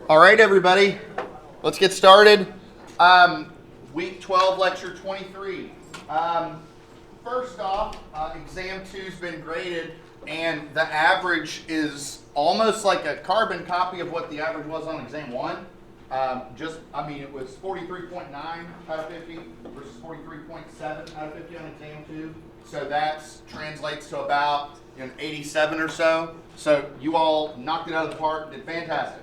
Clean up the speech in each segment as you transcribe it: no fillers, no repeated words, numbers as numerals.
All right, everybody, let's get started. Week 12, lecture 23. First off, exam 2's been graded, and the average is almost like a carbon copy of what the average was on exam 1. It was 43.9 out of 50 versus 43.7 out of 50 on exam 2. So that translates to about 87 or so. So you all knocked it out of the park, did fantastic.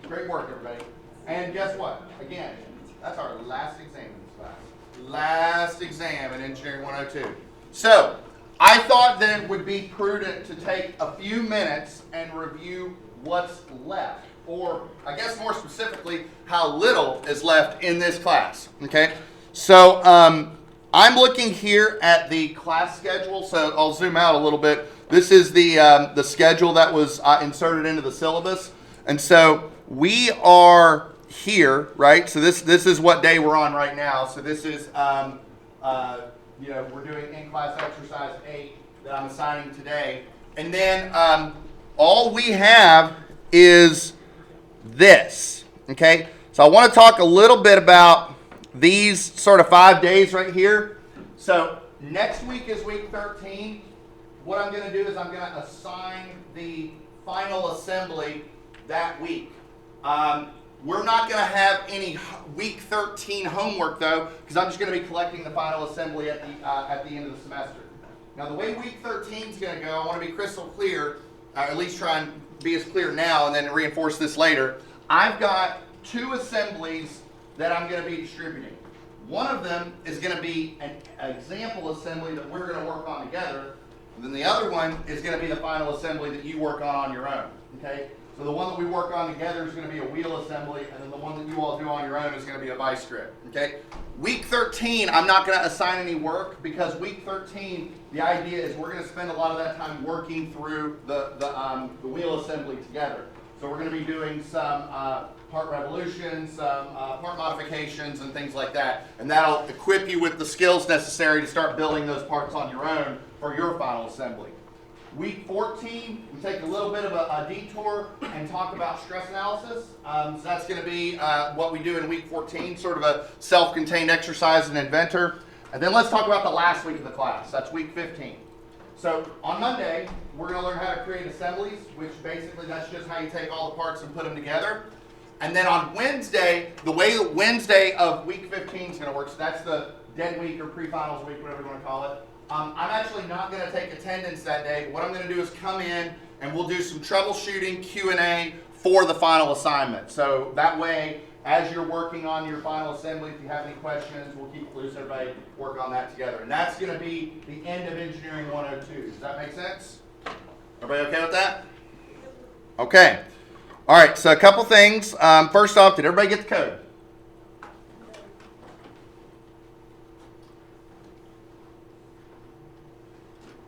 Great work, everybody. And guess what? Again, that's our last exam in this class. Last exam in Engineering 102. So I thought that it would be prudent to take a few minutes and review what's left. Or, I guess more specifically, how little is left in this class. Okay? So, I'm looking here at the class schedule, so I'll zoom out a little bit. This is the schedule that was inserted into the syllabus. And so, we are here, right? So, this is what day we're on right now. So, this is, we're doing in-class exercise 8 that I'm assigning today. And then, all we have is this, okay? So I want to talk a little bit about these sort of 5 days right here. So next week is week 13. What I'm going to do is I'm going to assign the final assembly that week. We're not going to have any week 13 homework though, because I'm just going to be collecting the final assembly at the end of the semester. Now the way week 13 is going to go, I want to be crystal clear, or at least try and be as clear now and then reinforce this later. I've got 2 assemblies that I'm going to be distributing. One of them is going to be an example assembly that we're going to work on together. And then the other one is going to be the final assembly that you work on your own. Okay? So the one that we work on together is going to be a wheel assembly, and then the one that you all do on your own is going to be a vice grip. Okay? Week 13, I'm not going to assign any work because week 13, the idea is we're going to spend a lot of that time working through the wheel assembly together. So we're going to be doing some part revolutions, some part modifications, and things like that. And that'll equip you with the skills necessary to start building those parts on your own for your final assembly. Week 14, we take a little bit of a detour and talk about stress analysis. So that's going to be what we do in week 14, sort of a self-contained exercise in Inventor. And then let's talk about the last week of the class. That's week 15. So on Monday, we're going to learn how to create assemblies, which basically that's just how you take all the parts and put them together. And then on Wednesday, the way the Wednesday of week 15 is going to work, so that's the dead week or pre-finals week, whatever you want to call it. I'm actually not going to take attendance that day. What I'm going to do is come in and we'll do some troubleshooting, Q&A for the final assignment. So that way, as you're working on your final assembly, if you have any questions, we'll keep it loose, everybody work on that together. And that's going to be the end of Engineering 102. Does that make sense? Everybody okay with that? Okay. All right, so a couple things. First off, did everybody get the code?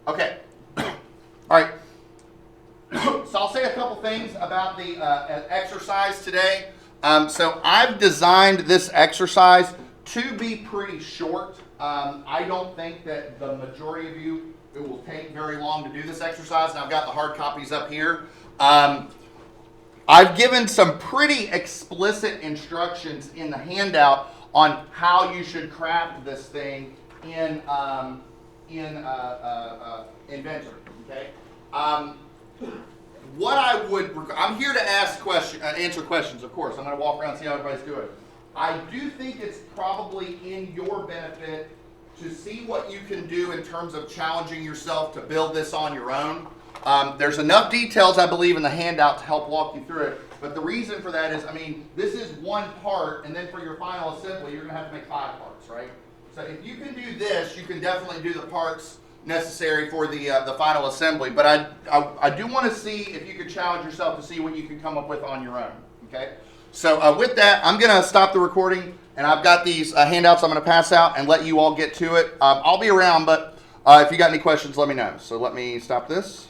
Okay. All right. So I'll say a couple things about the exercise today. So I've designed this exercise to be pretty short. I don't think that the majority of you, it will take very long to do this exercise. And I've got the hard copies up here. I've given some pretty explicit instructions in the handout on how you should craft this thing in Inventor. Okay. What I would, I'm here to answer questions, of course. I'm going to walk around and see how everybody's doing. I do think it's probably in your benefit to see what you can do in terms of challenging yourself to build this on your own. There's enough details, I believe, in the handout to help walk you through it. But the reason for that is, this is one part, and then for your final assembly, you're going to have to make 5 parts, right? So if you can do this, you can definitely do the parts necessary for the final assembly. But I do want to see if you could challenge yourself to see what you can come up with on your own. Okay. So with that, I'm going to stop the recording, and I've got these handouts I'm going to pass out and let you all get to it. I'll be around, but if you got any questions, let me know. So let me stop this.